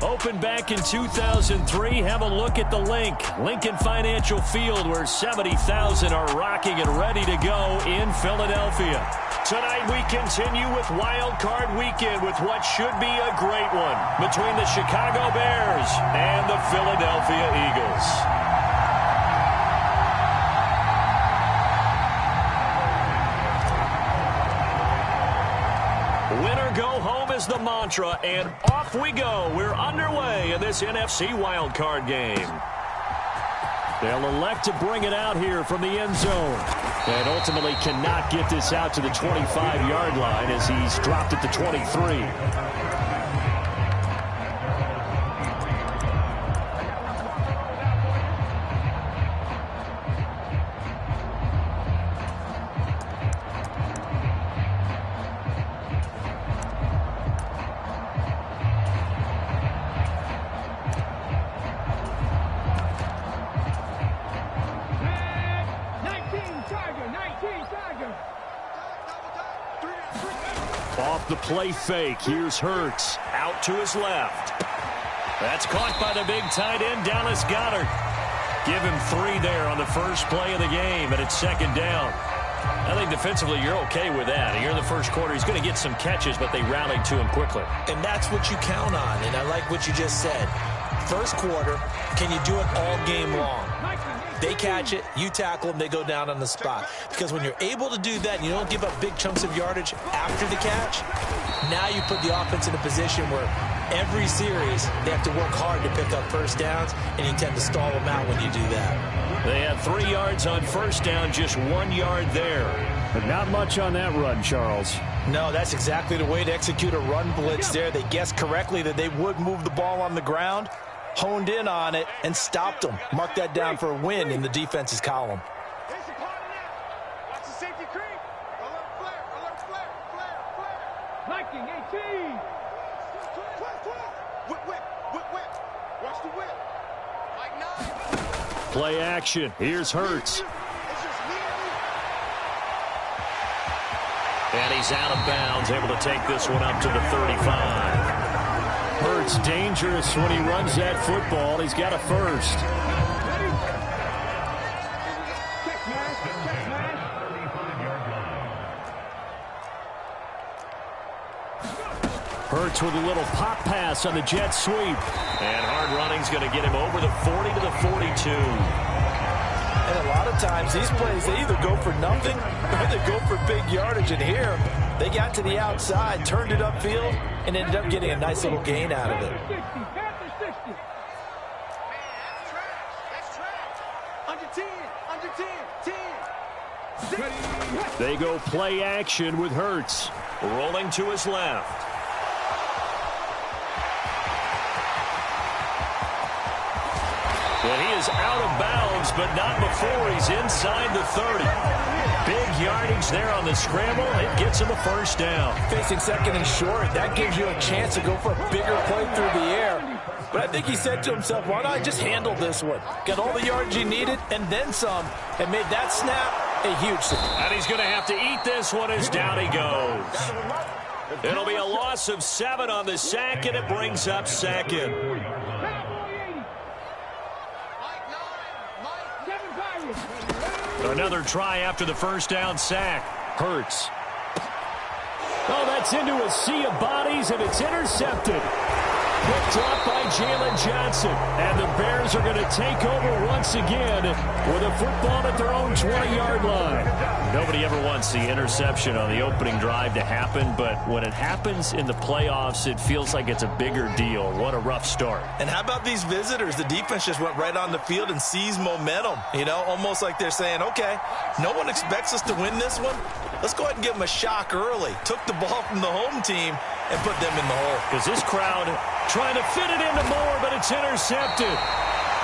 Opened back in 2003. Have a look at the link. Lincoln Financial Field, where 70,000 are rocking and ready to go in Philadelphia. Tonight we continue with Wild Card Weekend with what should be a great one between the Chicago Bears and the Philadelphia Eagles. Winner go home is the mantra, and off we go. We're underway in this NFC wildcard game. They'll elect to bring it out here from the end zone. And ultimately cannot get this out to the 25-yard line as he's dropped it to 23. Off the play fake, here's Hurts, out to his left. That's caught by the big tight end, Dallas Goedert. Give him 3 there on the first play of the game, and it's second down. I think defensively you're okay with that. Here in the first quarter, he's going to get some catches, but they rallied to him quickly. And that's what you count on, and I like what you just said. First quarter, can you do it all game long? They catch it, you tackle them, they go down on the spot. Because when you're able to do that and you don't give up big chunks of yardage after the catch, now you put the offense in a position where every series they have to work hard to pick up first downs, and you tend to stall them out when you do that. They had 3 yards on first down, just 1 yard there. But not much on that run, Charles. No, that's exactly the way to execute a run blitz there. They guessed correctly that they would move the ball on the ground, honed in on it, and stopped them. Mark that down for a win in the defense's column. Watch the safety creep. Alert flare, alert flare, flare, flare. Viking 18. 12. Whip. Watch the whip. Like 9. Play action. Here's Hurts. And he's out of bounds, able to take this one up to the 35. Hurts dangerous when he runs that football. He's got a first. Hurts with a little pop pass on the jet sweep. And hard running's going to get him over the 40 to the 42. And a lot of times these plays, they either go for nothing or they go for big yardage. And here, they got to the outside, turned it upfield, and ended up getting a nice little gain out of it. They go play action with Hurts. Rolling to his left. And he is out of bounds, but not before he's inside the 30. Big yardage there on the scramble. It gets him a first down. Facing second and short, that gives you a chance to go for a bigger play through the air. But I think he said to himself, why not I just handle this one? Got all the yardage he needed and then some, and made that snap a huge snap. And he's going to have to eat this one as down he goes. It'll be a loss of 7 on the sack, and it brings up second. Another try after the first down sack. Hurts. Oh, that's into a sea of bodies, and it's intercepted. Picked up by Jalen Johnson. And the Bears are going to take over once again with a football at their own 20-yard line. Nobody ever wants the interception on the opening drive to happen, but when it happens in the playoffs, it feels like it's a bigger deal. What a rough start. And how about these visitors? The defense just went right on the field and seized momentum. You know, almost like they're saying, okay, no one expects us to win this one. Let's go ahead and give them a shock early. Took the ball from the home team and put them in the hole. Because this crowd trying to fit it into Moore, but it's intercepted.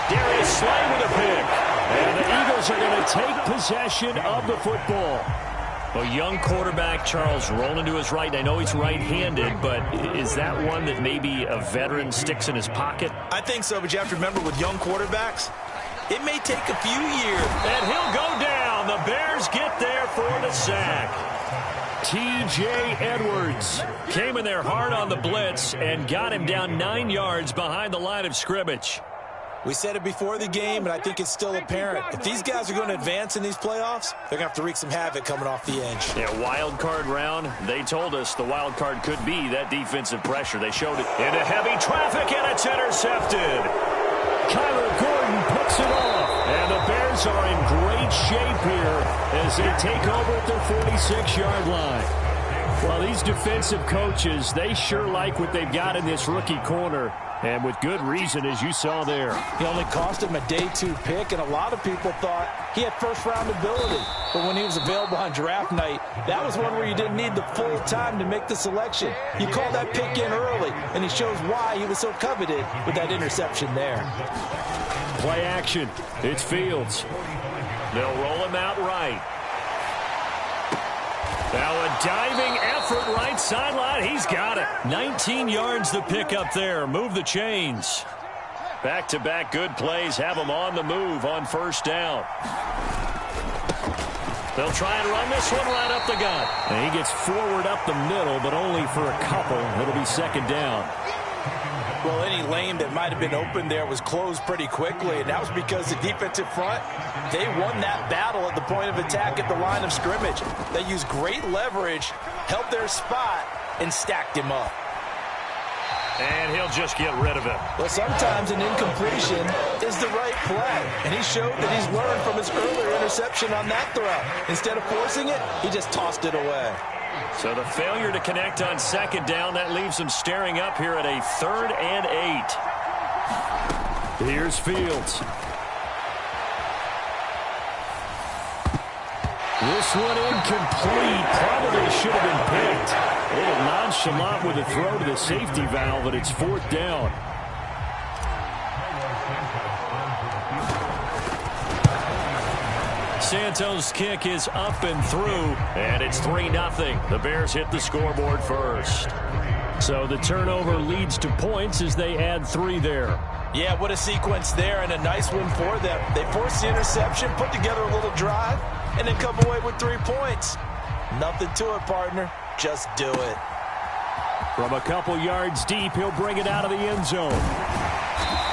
Darius Slay with a pick. And the Eagles are going to take possession of the football. A young quarterback, Charles, rolling to his right. I know he's right-handed, but is that one that maybe a veteran sticks in his pocket? I think so, but you have to remember with young quarterbacks, it may take a few years. And he'll go down. The Bears get there for the sack. T.J. Edwards came in there hard on the blitz and got him down 9 yards behind the line of scrimmage. We said it before the game, and I think it's still apparent. If these guys are going to advance in these playoffs, they're going to have to wreak some havoc coming off the edge. Yeah, wild card round. They told us the wild card could be that defensive pressure. They showed it into heavy traffic, and it's intercepted. Kyler Gordon picks it off, and the Bears are in great shape here as they take over at their 46-yard line. Well, these defensive coaches, they sure like what they've got in this rookie corner, and with good reason, as you saw there. He only cost him a day 2 pick, and a lot of people thought he had first-round ability. But when he was available on draft night, that was one where you didn't need the full time to make the selection. You called that pick in early, and he shows why he was so coveted with that interception there. Play action. It's Fields. They'll roll him out right. Now a diving effort right sideline. He's got it. 19 yards the pick up there. Move the chains. Back-to-back good plays have them on the move on first down. They'll try and run this one right up the gut. And he gets forward up the middle, but only for a couple. It'll be second down. Well, any lane that might have been open there was closed pretty quickly, and that was because the defensive front, they won that battle at the point of attack at the line of scrimmage. They used great leverage, held their spot, and stacked him up. And he'll just get rid of it. Well, sometimes an incompletion is the right play, and he showed that he's learned from his earlier interception on that throw. Instead of forcing it, he just tossed it away. So the failure to connect on second down, that leaves them staring up here at a 3rd and 8. Here's Fields. This one incomplete. Probably should have been picked. A little nonchalant with a throw to the safety valve, but it's 4th down. Santos' kick is up and through, and it's 3-0. The Bears hit the scoreboard first. So the turnover leads to points as they add 3 there. Yeah, what a sequence there, and a nice one for them. They forced the interception, put together a little drive, and then come away with 3 points. Nothing to it, partner. Just do it. From a couple yards deep, he'll bring it out of the end zone.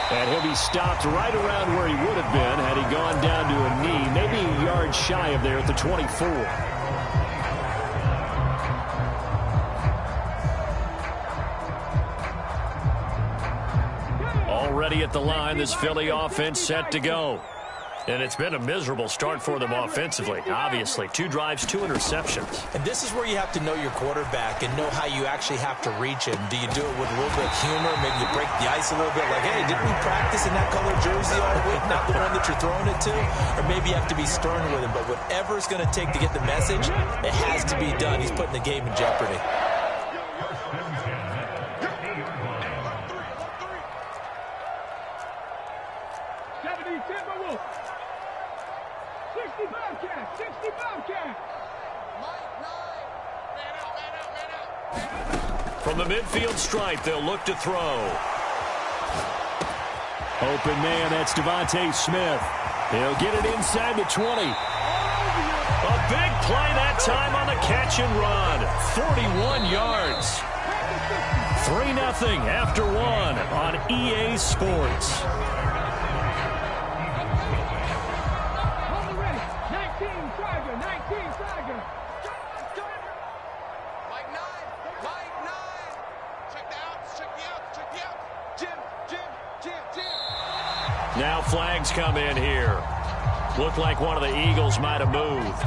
And he'll be stopped right around where he would have been had he gone down to a knee, maybe a yard shy of there at the 24. Already at the line, this Philly offense set to go. And it's been a miserable start for them offensively. Obviously, 2 drives, 2 interceptions. And this is where you have to know your quarterback and know how you actually have to reach him. Do you do it with a little bit of humor? Maybe you break the ice a little bit like, hey, didn't we practice in that color jersey all week? Not the one that you're throwing it to? Or maybe you have to be stern with him. But whatever it's going to take to get the message, it has to be done. He's putting the game in jeopardy. From the midfield stripe, they'll look to throw. Open man, that's Devontae Smith. He'll get it inside the 20. A big play that time on the catch and run. 41 yards. 3-0 after 1 on EA Sports. Now flags come in here. Looked like one of the Eagles might have moved.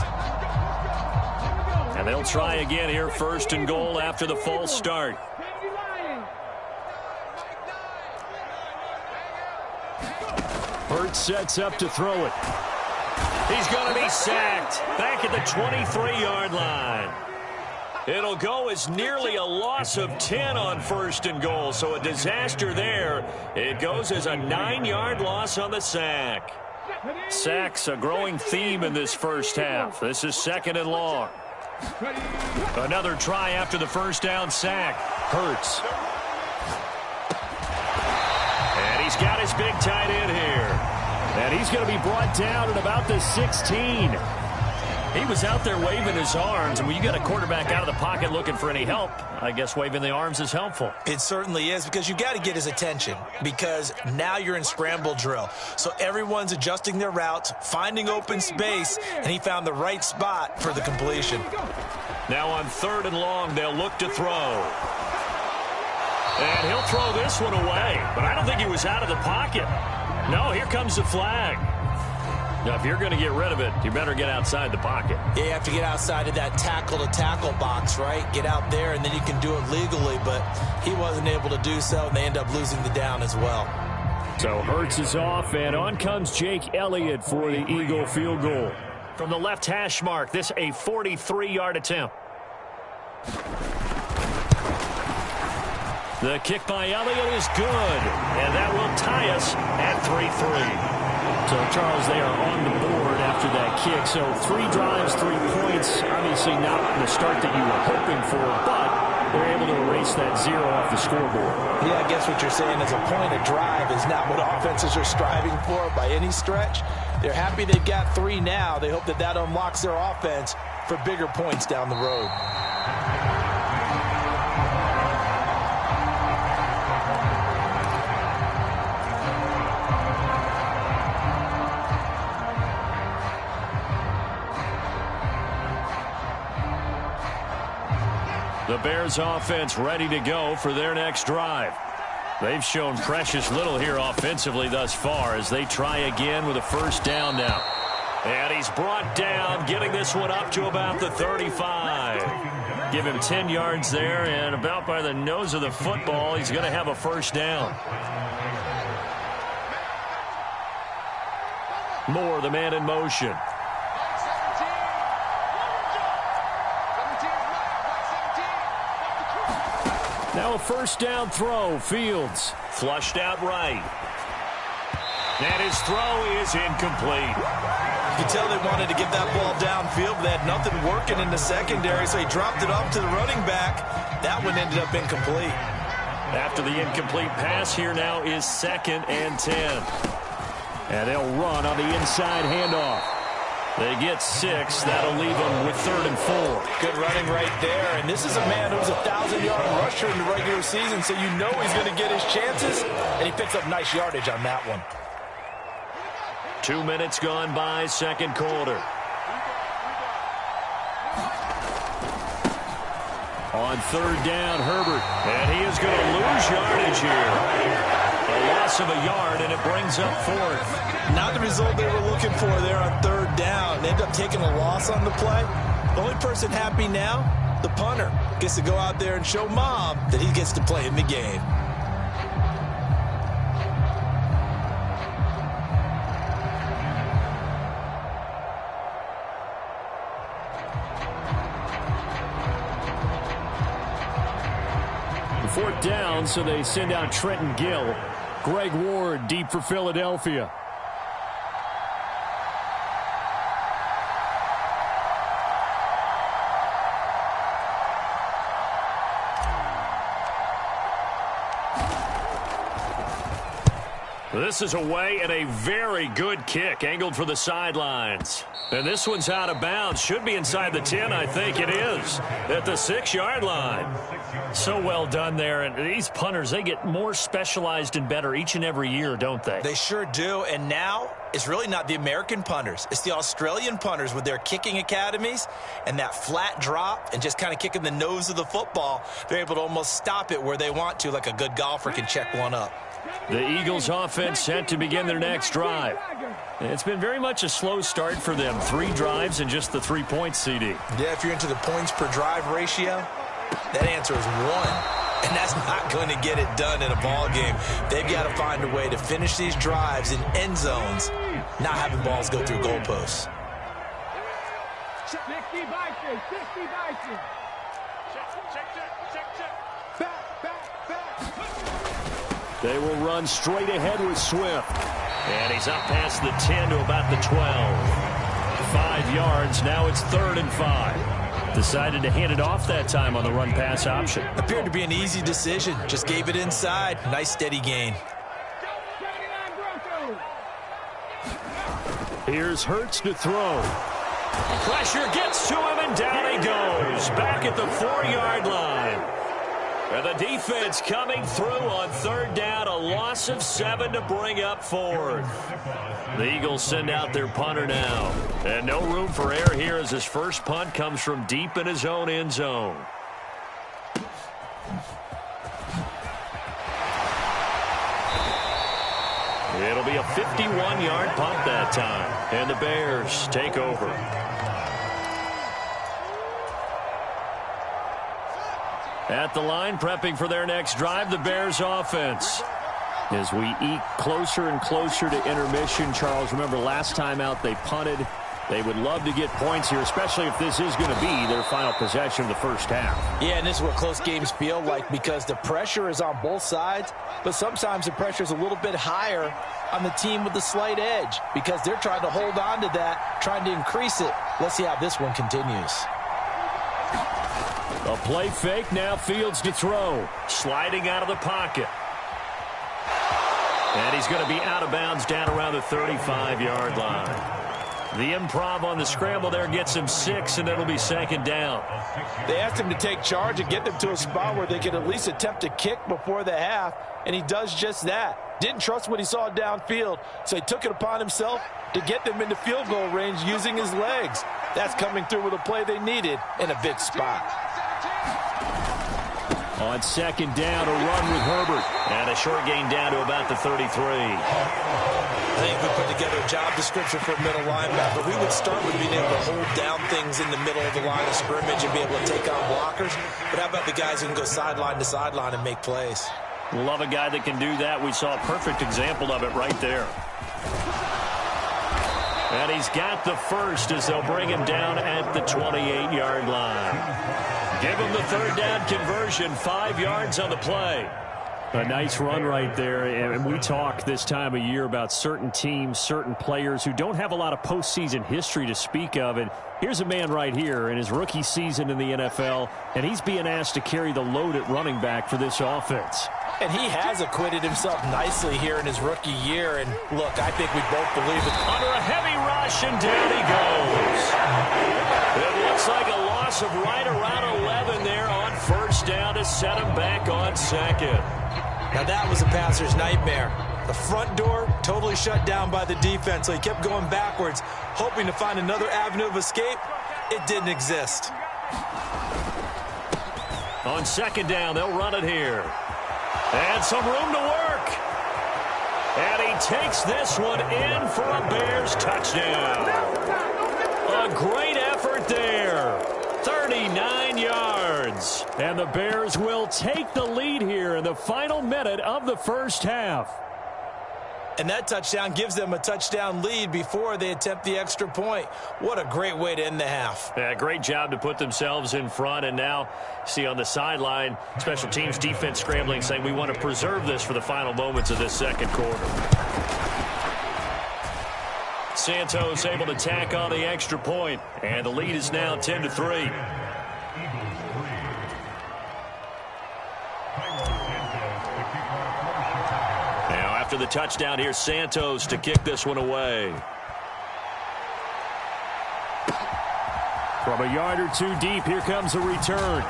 And they'll try again here, 1st and goal after the false start. Hurts sets up to throw it. He's going to be sacked back at the 23-yard line. It'll go as nearly a loss of 10 on 1st and goal, so a disaster there. It goes as a 9-yard loss on the sack. Sacks a growing theme in this first half. This is 2nd and long. Another try after the first down sack. Hurts. And he's got his big tight end here. And he's going to be brought down at about the 16. He was out there waving his arms, and when you got a quarterback out of the pocket looking for any help, I guess waving the arms is helpful. It certainly is, because you got to get his attention, because now you're in scramble drill. So everyone's adjusting their routes, finding open space, and he found the right spot for the completion. Now on 3rd and long, they'll look to throw. And he'll throw this one away, but I don't think he was out of the pocket. No, here comes the flag. Now, if you're going to get rid of it, you better get outside the pocket. Yeah, you have to get outside of that tackle-to-tackle box, right? Get out there, and then you can do it legally, but he wasn't able to do so, and they end up losing the down as well. So Hurts is off, and on comes Jake Elliott for the Eagle field goal. From the left hash mark, this a 43-yard attempt. The kick by Elliott is good, and that will tie us at 3-3. So, Charles, they are on the board after that kick. So 3 drives, 3 points. Obviously not the start that you were hoping for, but they're able to erase that 0 off the scoreboard. Yeah, I guess what you're saying is a point of drive is not what offenses are striving for by any stretch. They're happy they've got 3 now. They hope that that unlocks their offense for bigger points down the road. The Bears offense ready to go for their next drive. They've shown precious little here offensively thus far as they try again with a 1st down now. And he's brought down, getting this one up to about the 35. Give him 10 yards there, and about by the nose of the football, he's going to have a 1st down. Moore, the man in motion. Now a 1st down throw. Fields flushed out right. And his throw is incomplete. You can tell they wanted to get that ball downfield, but they had nothing working in the secondary, so he dropped it off to the running back. That one ended up incomplete. After the incomplete pass, here now is 2nd and 10. And they'll run on the inside handoff. They get 6. That'll leave them with 3rd and 4. Good running right there. And this is a man who's a 1,000-yard rusher in the regular season, so you know he's going to get his chances. And he picks up nice yardage on that one. 2 minutes gone by, 2nd quarter. On 3rd down, Herbert. And he is going to lose yardage here. A loss of a yard, and it brings up 4th. Not the result they were looking for there on 3rd down. They end up taking a loss on the play. The only person happy now, the punter, gets to go out there and show Mom that he gets to play in the game. The 4th down, so they send out Trenton Gill. Greg Ward deep for Philadelphia. This is away, and a very good kick angled for the sidelines. And this one's out of bounds. Should be inside the 10, I think it is, at the 6-yard line. So well done there. And these punters, they get more specialized and better each and every year, don't they? They sure do. And now it's really not the American punters. It's the Australian punters with their kicking academies and that flat drop and just kind of kicking the nose of the football. They're able to almost stop it where they want to, like a good golfer can check one up. The Eagles offense set to begin their next drive. It's been very much a slow start for them. 3 drives and just the 3 points, CD. Yeah, if you're into the points per drive ratio, that answer is 1. And that's not going to get it done in a ball game. They've got to find a way to finish these drives in end zones, not having balls go through goalposts. 60 Vikings, 60 Vikings. They will run straight ahead with Swift. And he's up past the 10 to about the 12. 5 yards. Now it's 3rd and 5. Decided to hand it off that time on the run-pass option. Appeared to be an easy decision. Just gave it inside. Nice steady gain. Here's Hurts to throw. Pressure gets to him, and down he goes. Back at the 4-yard line. And the defense coming through on third down. A loss of 7 to bring up fourth. The Eagles send out their punter now. And no room for error here as his first punt comes from deep in his own end zone. It'll be a 51-yard punt that time. And the Bears take over. At the line, prepping for their next drive, the Bears offense. As we eke closer and closer to intermission, Charles, remember last time out they punted. They would love to get points here, especially if this is going to be their final possession of the first half. Yeah, and this is what close games feel like because the pressure is on both sides, but sometimes the pressure is a little bit higher on the team with the slight edge because they're trying to hold on to that, trying to increase it. Let's see how this one continues. A play fake, now Fields to throw. Sliding out of the pocket. And he's going to be out of bounds down around the 35-yard line. The improv on the scramble there gets him 6, and it'll be second down. They asked him to take charge and get them to a spot where they could at least attempt a kick before the half, and he does just that. Didn't trust what he saw downfield, so he took it upon himself to get them into field goal range using his legs. That's coming through with a play they needed in a big spot. On second down, a run with Herbert. And a short gain down to about the 33. I think if we put together a job description for a middle linebacker, we would start with being able to hold down things in the middle of the line of scrimmage and be able to take on blockers. But how about the guys who can go sideline to sideline and make plays? Love a guy that can do that. We saw a perfect example of it right there. And he's got the first as they'll bring him down at the 28-yard line. Give him the third down conversion, 5 yards on the play. A nice run right there, and we talk this time of year about certain teams, certain players who don't have a lot of postseason history to speak of, and here's a man right here in his rookie season in the NFL, and he's being asked to carry the load at running back for this offense. And he has acquitted himself nicely here in his rookie year, and look, I think we both believe it. Under a heavy rush, and down he goes. It looks like a loss of right around 11 there on first down to set him back on second. Now that was a passer's nightmare. The front door totally shut down by the defense, so he kept going backwards, hoping to find another avenue of escape. It didn't exist. On second down, they'll run it here. And some room to work. And he takes this one in for a Bears touchdown. A great effort there. 39 yards. And the Bears will take the lead here in the final minute of the first half. And that touchdown gives them a touchdown lead before they attempt the extra point. What a great way to end the half. Yeah, great job to put themselves in front. And now, see on the sideline, special teams defense scrambling, saying we want to preserve this for the final moments of this second quarter. Santos able to tack on the extra point, and the lead is now 10-3. Now after the touchdown, here's Santos to kick this one away. From a yard or two deep, here comes a return.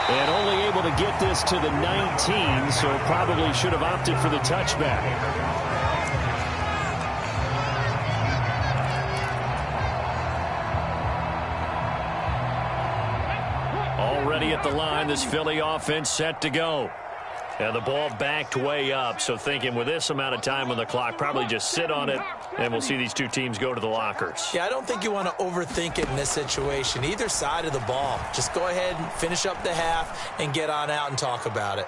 And only able to get this to the 19, so probably should have opted for the touchback. Already at the line, this Philly offense set to go. And the ball backed way up, so thinking with this amount of time on the clock, probably just sit on it, and we'll see these two teams go to the lockers. Yeah, I don't think you want to overthink it in this situation. Either side of the ball. Just go ahead and finish up the half and get on out and talk about it.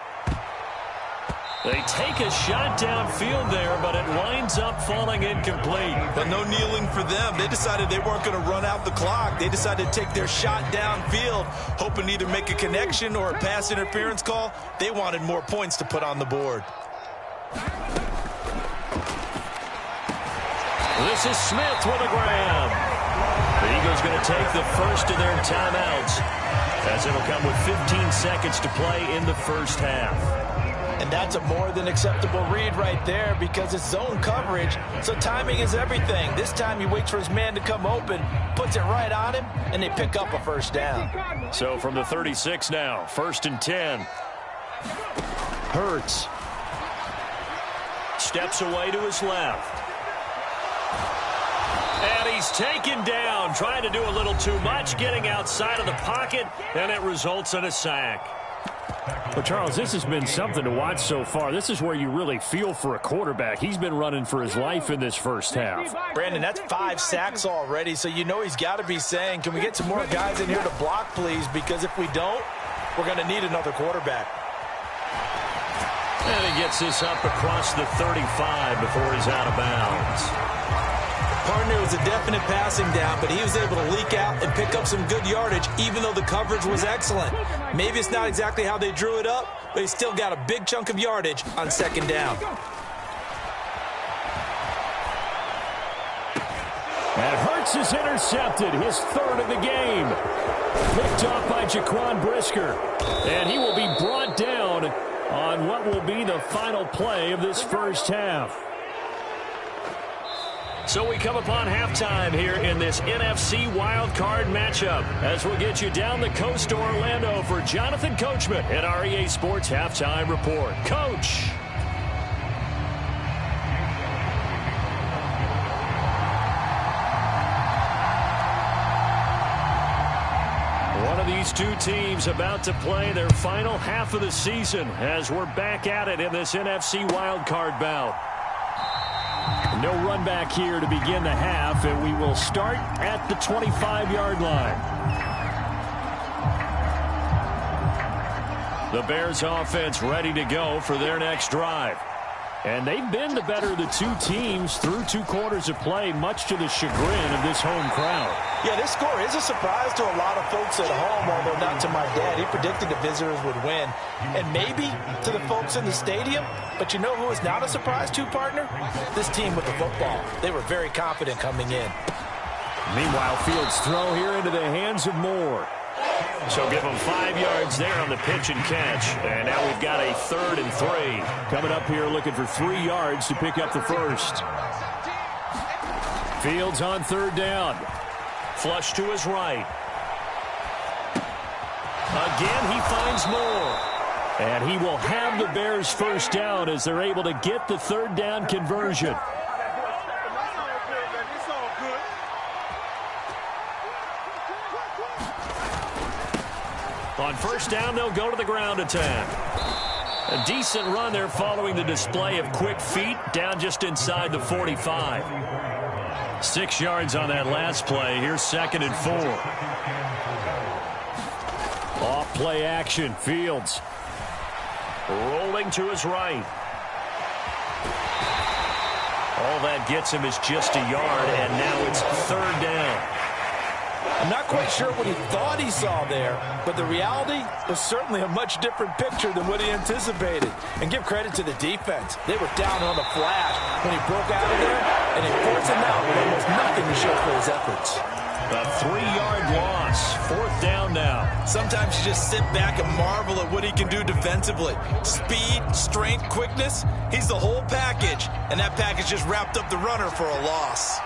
They take a shot downfield there, but it winds up falling incomplete. But no kneeling for them. They decided they weren't going to run out the clock. They decided to take their shot downfield, hoping to either make a connection or a pass interference call. They wanted more points to put on the board. This is Smith with a grab. The Eagles going to take the first of their timeouts, as it'll come with 15 seconds to play in the first half. And that's a more than acceptable read right there because it's zone coverage, so timing is everything. This time he waits for his man to come open, puts it right on him, and they pick up a first down. So from the 36 now, 1st and 10. Hurts. Steps away to his left. And he's taken down, trying to do a little too much, getting outside of the pocket, and it results in a sack. Well, Charles, this has been something to watch so far. This is where you really feel for a quarterback. He's been running for his life in this first half. Brandon, that's 5 sacks already, so you know he's got to be saying, can we get some more guys in here to block, please? Because if we don't, we're going to need another quarterback. And he gets this up across the 35 before he's out of bounds. Partner, it was a definite passing down, but he was able to leak out and pick up some good yardage, even though the coverage was excellent. Maybe it's not exactly how they drew it up, but he still got a big chunk of yardage on 2nd down. And Hurts is intercepted, his 3rd of the game. Picked off by Jaquan Brisker. And he will be brought down on what will be the final play of this first half. So we come upon halftime here in this NFC wildcard matchup as we'll get you down the coast to Orlando for Jonathan Coachman at our EA Sports Halftime Report. Coach. One of these two teams about to play their final half of the season as we're back at it in this NFC wildcard bout. No run back here to begin the half, and we will start at the 25-yard line. The Bears offense ready to go for their next drive. And they've been the better of the two teams through 2 quarters of play, much to the chagrin of this home crowd. Yeah, this score is a surprise to a lot of folks at home, although not to my dad. He predicted the visitors would win. And maybe to the folks in the stadium. But you know who is not a surprise to, partner? This team with the football. They were very confident coming in. Meanwhile, Fields' throw here into the hands of Moore. So give them 5 yards there on the pitch and catch. And now we've got a 3rd and 3. Coming up here looking for 3 yards to pick up the first. Fields on 3rd down. Flush to his right. Again, he finds Moore. And he will have the Bears first down as they're able to get the 3rd down conversion. On 1st down, they'll go to the ground attack. A decent run there following the display of quick feet down just inside the 45. 6 yards on that last play. Here's 2nd and 4. Off play action. Fields rolling to his right. All that gets him is just a yard, and now it's 3rd down. I'm not quite sure what he thought he saw there, but the reality was certainly a much different picture than what he anticipated. And give credit to the defense. They were down on the flash when he broke out of there, and they forced him out with almost nothing to show for his efforts. A 3-yard loss. 4th down now. Sometimes you just sit back and marvel at what he can do defensively. Speed, strength, quickness. He's the whole package, and that package just wrapped up the runner for a loss.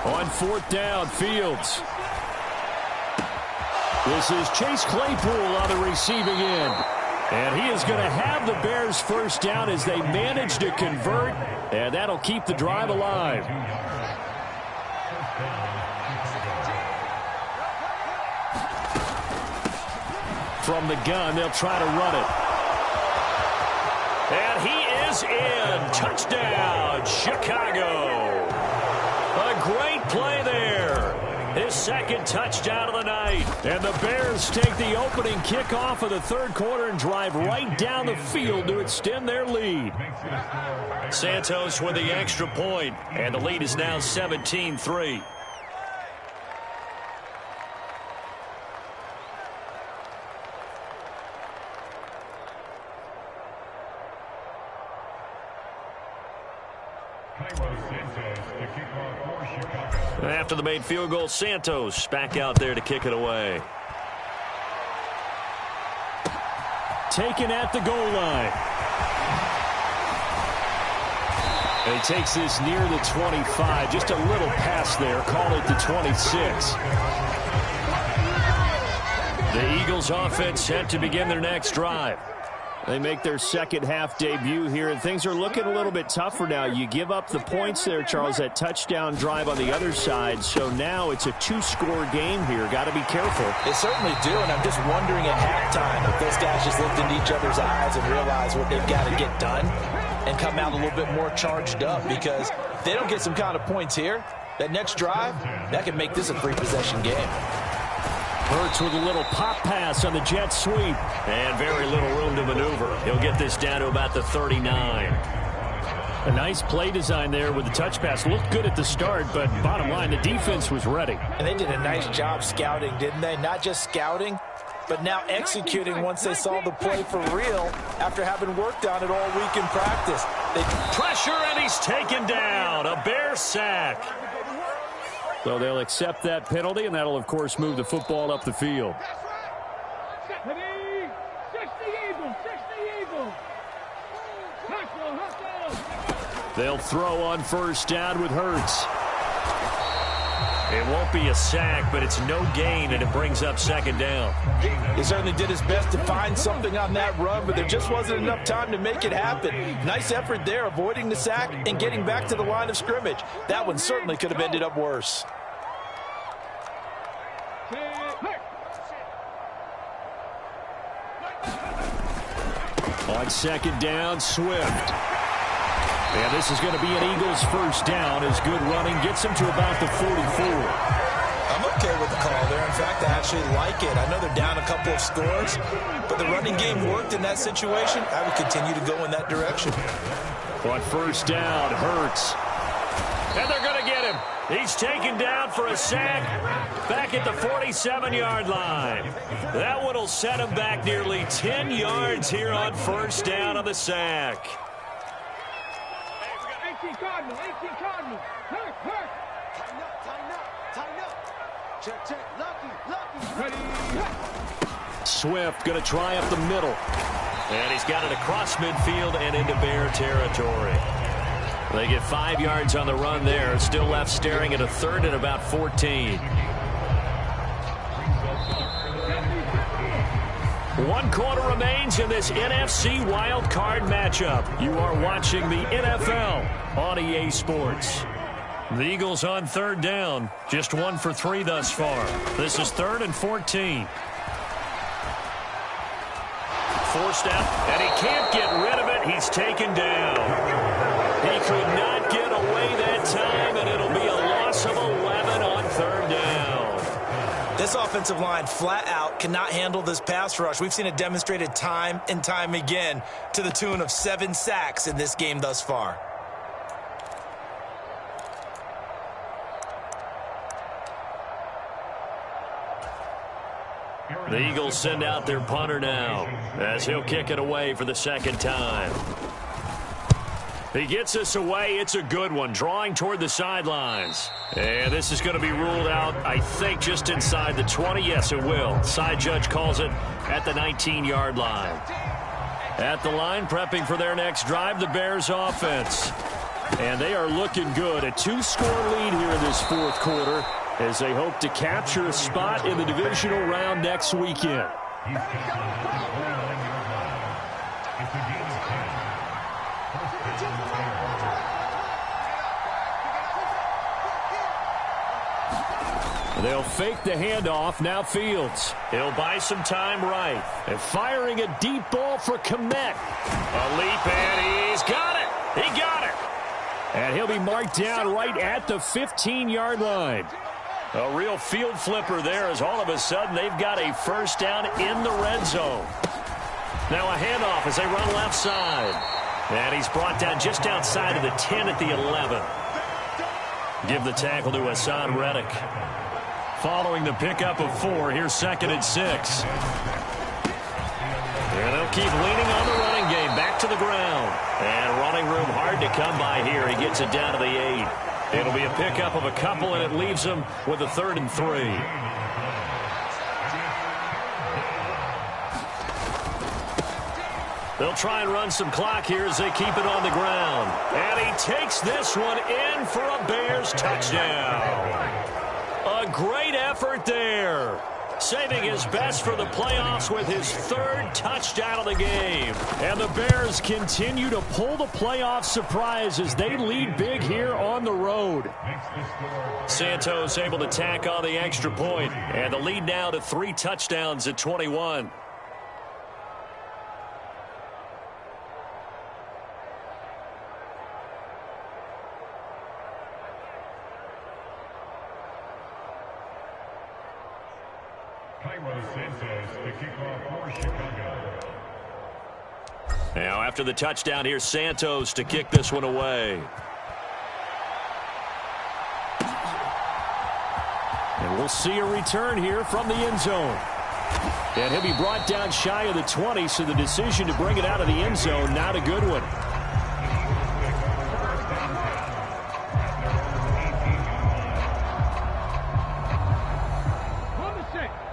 On 4th down, Fields. This is Chase Claypool on the receiving end. And he is going to have the Bears first down as they manage to convert. And that'll keep the drive alive. From the gun, they'll try to run it. And he is in. Touchdown, Chicago. A great play there. His 2nd touchdown of the night. And the Bears take the opening kickoff of the 3rd quarter and drive right down the field to extend their lead. Santos with the extra point, and the lead is now 17-3. Santos to kick off for Chicago. After the made field goal, Santos back out there to kick it away. Taken at the goal line. And he takes this near the 25. Just a little pass there. Call it the 26. The Eagles offense set to begin their next drive. They make their second half debut here, and things are looking a little bit tougher now. You give up the points there, Charles, that touchdown drive on the other side. So now it's a two-score game here. Got to be careful. They certainly do, and I'm just wondering at halftime if those guys just looked into each other's eyes and realized what they've got to get done and come out a little bit more charged up, because if they don't get some kind of points here, that next drive, that could make this a three-possession game. Hurts with a little pop pass on the jet sweep. And very little room to maneuver. He'll get this down to about the 39. A nice play design there with the touch pass. Looked good at the start, but bottom line, the defense was ready. And they did a nice job scouting, didn't they? Not just scouting, but now executing once they saw the play for real after having worked on it all week in practice. Pressure, and he's taken down. A Bear sack. So they'll accept that penalty, and that'll, of course, move the football up the field. They'll throw on first down with Hurts. It won't be a sack, but it's no gain, and it brings up second down. He certainly did his best to find something on that run, but there just wasn't enough time to make it happen. Nice effort there, avoiding the sack and getting back to the line of scrimmage. That one certainly could have ended up worse. On second down, Swift. And this is going to be an Eagles first down as good running gets him to about the 44. I'm okay with the call there. In fact, I actually like it. I know they're down a couple of scores, but the running game worked in that situation. I would continue to go in that direction. On first down, Hurts. And they're going to get him. He's taken down for a sack back at the 47-yard line. That one will set him back nearly 10 yards here on first down on the sack. 18 Cardinal. Hurt. Tighten up. Check. Lucky. Ready. Swift going to try up the middle. And he's got it across midfield and into Bear territory. They get 5 yards on the run there. Still left staring at a third and about 14. 1 quarter remains in this NFC wild card matchup. You are watching the NFL on EA Sports. The Eagles on third down. Just 1 for 3 thus far. This is 3rd and 14. Forced out, and he can't get rid of it. He's taken down. He could not get away that time, and it'll be a loss of 11 on third down. This offensive line flat out cannot handle this pass rush. We've seen it demonstrated time and time again to the tune of 7 sacks in this game thus far. The Eagles send out their punter now as he'll kick it away for the second time. He gets us away. It's a good one, drawing toward the sidelines. And this is going to be ruled out, I think, just inside the 20. Yes, it will. Side judge calls it at the 19-yard line. At the line, prepping for their next drive, the Bears offense. And they are looking good. A 2-score lead here in this fourth quarter as they hope to capture a spot in the divisional round next weekend. They'll fake the handoff. Now Fields. He'll buy some time right. And firing a deep ball for Kmet. A leap, and he's got it. He got it. And he'll be marked down right at the 15-yard line. A real field flipper there as all of a sudden they've got a first down in the red zone. Now a handoff as they run left side. And he's brought down just outside of the 10 at the 11. Give the tackle to Hassan Reddick. Following the pickup of 4, here's 2nd and 6. And they'll keep leaning on the running game. Back to the ground. And running room hard to come by here. He gets it down to the 8. It'll be a pickup of a couple, and it leaves them with a 3rd and 3. They'll try and run some clock here as they keep it on the ground. And he takes this one in for a Bears touchdown. A great effort there. Saving his best for the playoffs with his 3rd touchdown of the game. And the Bears continue to pull the playoff surprise as they lead big here on the road. Santos able to tack on the extra point. And the lead now to 3 touchdowns at 21. Now, after the touchdown, here's Santos to kick this one away. And we'll see a return here from the end zone. And he'll be brought down shy of the 20, so the decision to bring it out of the end zone, not a good one.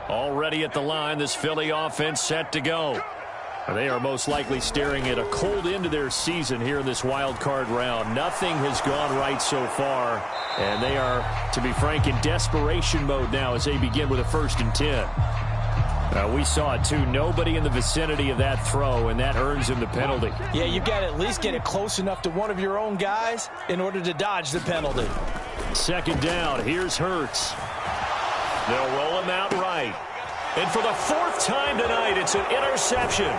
Already at the line, this Philly offense set to go. They are most likely staring at a cold end to their season here in this wild card round. Nothing has gone right so far, and they are, to be frank, in desperation mode now as they begin with a 1st and 10. We saw it too. Nobody in the vicinity of that throw, and that earns him the penalty. Yeah, you've got to at least get it close enough to one of your own guys in order to dodge the penalty. 2nd down, here's Hurts. They'll roll him out right. And for the 4th time tonight, it's an interception.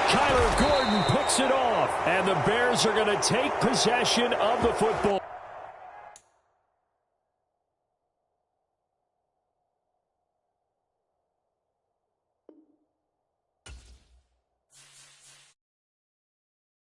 Kyler Gordon picks it off, and the Bears are going to take possession of the football.